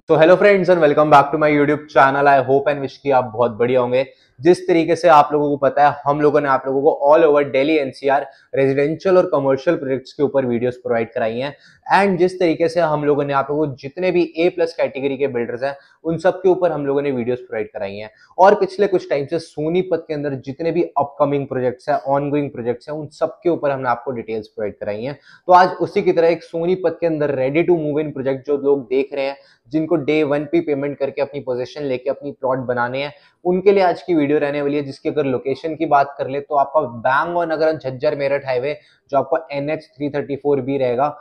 तो hello friends and welcome back to my YouTube channel. I hope and wish कि आप बहुत बढ़िया होंगे। जिस तरीके से आप लोगों को पता है, हम लोगों ने आप लोगों को all over Delhi NCR residential और कमर्शियल प्रोजेक्ट्स के ऊपर वीडियोस प्रोवाइड कराई हैं। एंड जिस तरीके से हम लोगों ने आप लोगों को जितने भी ए प्लस कैटेगरी के बिल्डर्स हैं उन सब के ऊपर हम लोगों ने वीडियोस प्रोवाइड कराई हैं। और पिछले कुछ टाइम से सोनीपत के अंदर जितने भी अपकमिंग प्रोजेक्ट्स हैं, ऑनगोइंग प्रोजेक्ट्स हैं, उन सब के ऊपर हमने आपको डिटेल्स प्रोवाइड कराई हैं। तो आज उसी की तरह एक सोनीपत के अंदर ready to move in project जो लोग देख रहे हैं, जिनको डे 1 पे पेमेंट करके अपनी पोजीशन लेके अपनी प्लॉट बनाने हैं, उनके लिए आज की वीडियो रहने वाली है। जिसकी अगर लोकेशन की बात कर ले तो आपका बैंग और नगर झज्जर मेरठ हाईवे जो आपका NH 334 भी रहेगा,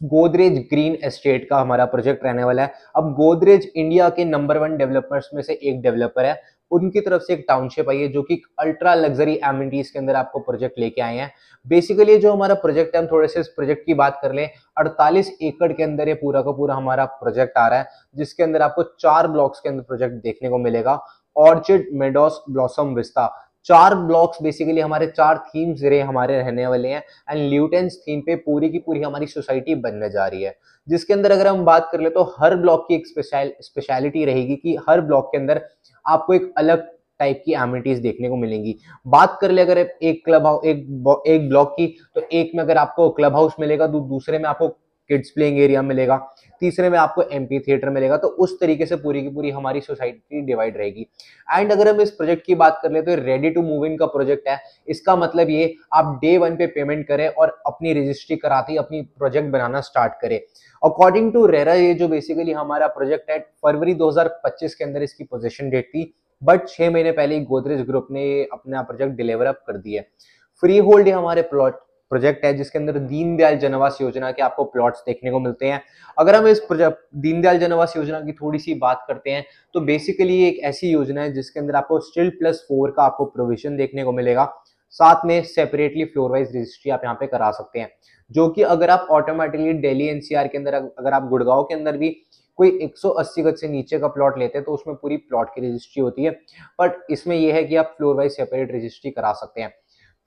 गोदरेज ग्रीन एस्टेट का हमारा प्रोजेक्ट रहने वाला है। अब गोदरेज इंडिया के नंबर 1 डेवलपर्स में से एक डेवलपर है। उनकी तरफ से एक टाउनशिप आई है जो कि अल्ट्रा लग्जरी एमिनिटीज के अंदर आपको प्रोजेक्ट लेके आए हैं। बेसिकली जो हमारा प्रोजेक्ट है, हम थोड़े से इस प्रोजेक्ट की बात कर लें। 48 एकड़ के अंदर ये पूरा का पूरा हमारा प्रोजेक्ट आ रहा है, जिसके अंदर आपको 4 ब्लॉक्स के अंदर प्रोजेक्ट देखने को मिलेगा। Orchid, Meadows, blossom, vista, 4 blocks basically हमारे 4 थीम्स रे हमारे रहने वाले हैं। एंड ल्यूटेंस थीम पे पूरी की पूरी हमारी सोसाइटी बनने जा रही है, जिसके अंदर अगर हम बात कर ले तो हर ब्लॉक की एक स्पेशलिटी रहेगी कि हर ब्लॉक के अंदर आपको एक अलग टाइप की एमिनिटीज देखने को मिलेंगी। बात कर ले अगर एक क्लब हाउस एक ब्लॉक की, तो एक में अगर आपको क्लब हाउस मिलेगा, तो दूसरे में आपको किड्स प्लेइंग एरिया मिलेगा, तीसरे में आपको एमपी थिएटर मिलेगा। तो उस तरीके से पूरी की पूरी हमारी सोसाइटी डिवाइड रहेगी। एंड अगर हम इस प्रोजेक्ट की बात कर ले तो रेडी टू मूव इन का प्रोजेक्ट है। इसका मतलब ये आप डे 1 पे पेमेंट करें और अपनी रजिस्ट्री कराते ही अपनी प्रोजेक्ट बनाना स्टार्ट करें। अकॉर्डिंग टू रेरा ये जो बेसिकली हमारा प्रोजेक्ट है, फरवरी 2025 के अंदर इसकी पोजीशन डेट थी, बट 6 महीने पहले गोदरेज ग्रुप ने अपना प्रोजेक्ट डिलीवर अप कर दिया। फ्री होल्ड हमारे प्रोजेक्ट है, जिसके अंदर दीनदयाल जनआवास योजना के आपको प्लॉट्स देखने को मिलते हैं। अगर हम इस प्रोजेक्ट दीनदयाल जनआवास योजना की थोड़ी सी बात करते हैं, तो बेसिकली ये एक ऐसी योजना है जिसके अंदर आपको स्टिल +4 का आपको प्रोविजन देखने को मिलेगा। साथ में सेपरेटली फ्लोर वाइज रजिस्ट्री आप यहाँ पे करा सकते हैं, जो कि अगर आप ऑटोमेटिकली दिल्ली एनसीआर के अंदर, अगर आप गुड़गांव के अंदर भी कोई 180 गज से नीचे का प्लॉट लेते हैं तो उसमें पूरी प्लॉट की रजिस्ट्री होती है। बट इसमें यह है कि आप फ्लोर वाइज सेपरेट रजिस्ट्री करा सकते हैं।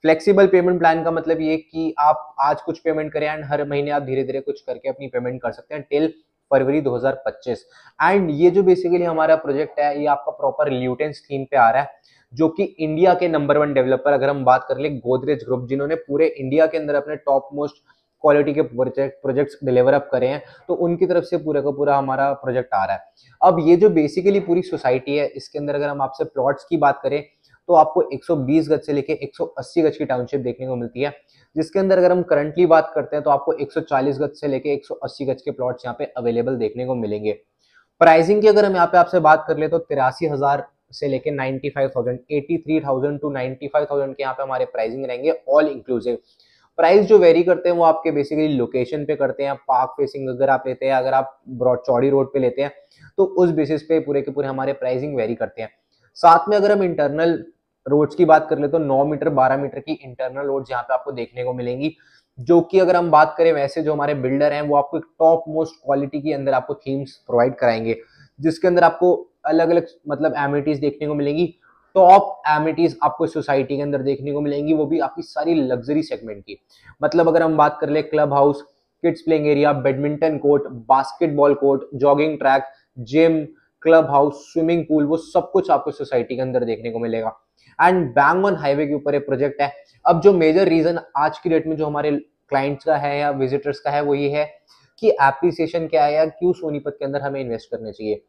फ्लेक्सिबल पेमेंट प्लान का मतलब ये कि आप आज कुछ पेमेंट करें एंड हर महीने आप धीरे धीरे कुछ करके अपनी पेमेंट कर सकते हैं टिल फरवरी 2025। एंड ये जो बेसिकली हमारा प्रोजेक्ट है, ये आपका प्रॉपर ल्यूटेंस थीम पे आ रहा है, जो कि इंडिया के नंबर 1 डेवलपर अगर हम बात कर ले गोदरेज ग्रुप, जिन्होंने पूरे इंडिया के अंदर अपने टॉप मोस्ट क्वालिटी के प्रोजेक्ट्स डिलीवर अप करे हैं, तो उनकी तरफ से पूरा का पूरा हमारा प्रोजेक्ट आ रहा है। अब ये जो बेसिकली पूरी सोसाइटी है, इसके अंदर अगर हम आपसे प्लॉट्स की बात करें तो आपको 120 गज से लेके 180 गज की टाउनशिप देखने को मिलती है, जिसके अंदर अगर हम करंटली बात करते हैं तो आपको 140 गज से लेके 180 गज के प्लॉट्स यहाँ पे अवेलेबल देखने को मिलेंगे। प्राइसिंग की अगर हम यहाँ पे आपसे बात कर ले तो 83,000 से लेके 95,000, 83,000 टू 95,000 के यहाँ पे हमारे प्राइसिंग रहेंगे ऑल इंक्लूसिव। प्राइस जो वेरी करते हैं वो आपके बेसिकली लोकेशन पे करते हैं। पार्क फेसिंग अगर आप लेते हैं, अगर आप ब्रॉड चौड़ी रोड पे लेते हैं, तो उस बेसिस पे पूरे के पूरे हमारे प्राइसिंग वेरी करते हैं। साथ में अगर हम इंटरनल रोड्स की बात कर ले तो 9 मीटर 12 मीटर की इंटरनल रोड्स यहाँ पे आपको देखने को मिलेंगी, जो कि अगर हम बात करें वैसे जो हमारे बिल्डर हैं वो आपको टॉप मोस्ट क्वालिटी के अंदर आपको थीम्स प्रोवाइड कराएंगे, जिसके अंदर आपको अलग अलग मतलब एमिनिटीज देखने को मिलेंगी। टॉप एमिनिटीज आपको सोसाइटी के अंदर देखने को मिलेंगी, वो भी आपकी सारी लग्जरी सेगमेंट की। मतलब अगर हम बात कर ले club house, kids playing area, badminton court, basketball court, jogging track, gym, club house, swimming pool, वो सब कुछ आपको सोसाइटी के अंदर देखने को मिलेगा। एंड बैंग ऑन हाईवे के ऊपर ये प्रोजेक्ट है। अब जो मेजर रीजन आज की डेट में जो हमारे क्लाइंट्स का है या विजिटर्स का है वो ये है कि एप्रिसिएशन क्या है या क्यों सोनीपत के अंदर हमें इन्वेस्ट करने चाहिए।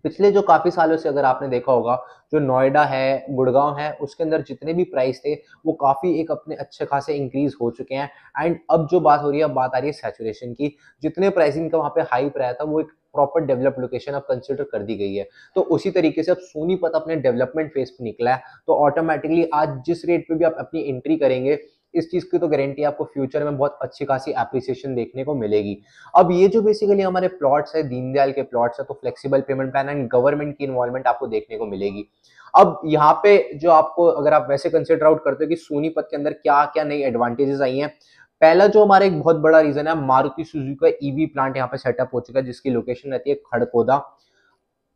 पिछले जो काफी सालों से अगर आपने देखा होगा, जो नोएडा है, गुड़गांव है, उसके अंदर जितने भी प्राइस थे वो काफी एक अपने अच्छे खासे इंक्रीज हो चुके हैं। एंड अब जो बात हो रही है, बात आ रही है सैचुरेशन की। जितने प्राइसिंग का वहां पे हाइप रहा था वो एक प्रॉपर डेवलप लोकेशन अब कंसिडर कर दी गई है। तो उसी तरीके से अब सोनीपत अपने डेवलपमेंट फेज पे निकला है, तो ऑटोमेटिकली आज जिस रेट पे भी आप अपनी एंट्री करेंगे, इस चीज की तो गारंटी आपको फ्यूचर में बहुत अच्छी खासी एप्रिसिएशन देखने को मिलेगी। अब ये जो बेसिकली हमारे प्लॉट्स है, दीनदयाल के प्लॉट्स है, तो flexible pavement plan and government की इन्वॉल्वमेंट आपको देखने को मिलेगी। अब यहाँ पे जो आपको अगर आप वैसे कंसिडर आउट करते हो कि सोनीपत के अंदर क्या क्या नई एडवांटेजेस आई हैं, पहला जो हमारा एक बहुत बड़ा रीजन है, मारुति सुजुकी का ईवी प्लांट यहाँ पे सेटअप हो चुका है, जिसकी लोकेशन रहती है खड़कोदा।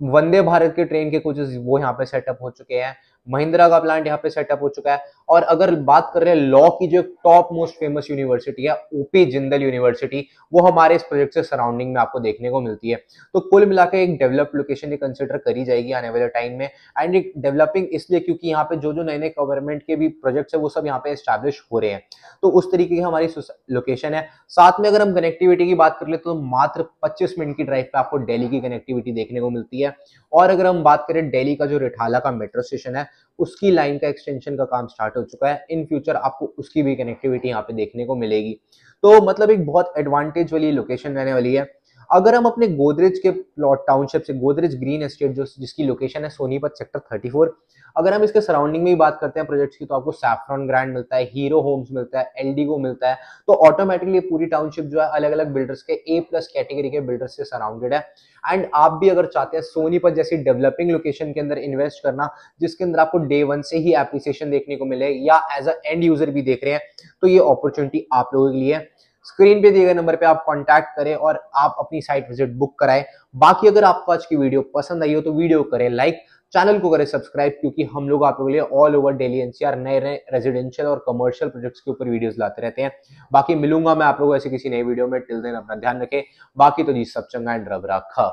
वंदे भारत के ट्रेन के कोचेस वो यहाँ पे सेटअप हो चुके हैं। महिंद्रा का प्लांट यहाँ पे सेटअप हो चुका है। और अगर बात कर रहे हैं लॉ की, जो टॉप मोस्ट फेमस यूनिवर्सिटी है ओपी जिंदल यूनिवर्सिटी, वो हमारे इस प्रोजेक्ट से सराउंडिंग में आपको देखने को मिलती है। तो कुल मिलाकर एक डेवलप्ड लोकेशन ये कंसिडर करी जाएगी आने वाले टाइम में। एंड एक डेवलपिंग इसलिए क्योंकि यहाँ पे जो जो नए नए गवर्नमेंट के भी प्रोजेक्ट्स है वो सब यहाँ पे एस्टैब्लिश हो रहे हैं। तो उस तरीके की हमारी लोकेशन है। साथ में अगर हम कनेक्टिविटी की बात कर ले तो मात्र 25 मिनट की ड्राइव पे आपको दिल्ली की कनेक्टिविटी देखने को मिलती है। और अगर हम बात करें दिल्ली का जो रिठाला का मेट्रो स्टेशन है, उसकी लाइन का एक्सटेंशन का काम स्टार्ट हो चुका है। इन फ्यूचर आपको उसकी भी कनेक्टिविटी यहाँ पे देखने को मिलेगी। तो मतलब एक बहुत एडवांटेज वाली लोकेशन रहने वाली है। अगर हम अपने गोदरेज के प्लॉट टाउनशिप से, गोदरेज ग्रीन एस्टेट जो जिसकी लोकेशन है सोनीपत सेक्टर 34, अगर हम इसके सराउंडिंग में ही बात करते हैं प्रोजेक्ट्स की, तो आपको सैफ्रॉन ग्रैंड मिलता है, हीरो होम्स मिलता है, एलडीगो मिलता है। तो ऑटोमेटिकली पूरी टाउनशिप जो है अलग अलग बिल्डर्स के A+ कैटेगरी के बिल्डर्स से सराउंडेड है। एंड आप भी अगर चाहते हैं सोनीपत जैसी डेवलपिंग लोकेशन के अंदर इन्वेस्ट करना, जिसके अंदर आपको डे 1 से ही एप्रिसिएशन देखने को मिले, या एज अ एंड यूजर भी देख रहे हैं, तो ये अपॉर्चुनिटी आप लोगों के लिए है। स्क्रीन पे दिए गए नंबर पे आप कांटेक्ट करें और आप अपनी साइट विजिट बुक कराएं। बाकी अगर आपको आज की वीडियो पसंद आई हो तो वीडियो करें लाइक, चैनल को करें सब्सक्राइब, क्योंकि हम लोग आप लोगों के लिए ऑल ओवर दिल्ली एनसीआर नए नए रेजिडेंशियल और कमर्शियल प्रोजेक्ट्स के ऊपर वीडियोस लाते रहते हैं। बाकी मिलूंगा मैं आप लोगों ऐसे किसी नई वीडियो में। टिल देन अपना ध्यान रखें। बाकी तो जी सब चंगा एंड रब रखा।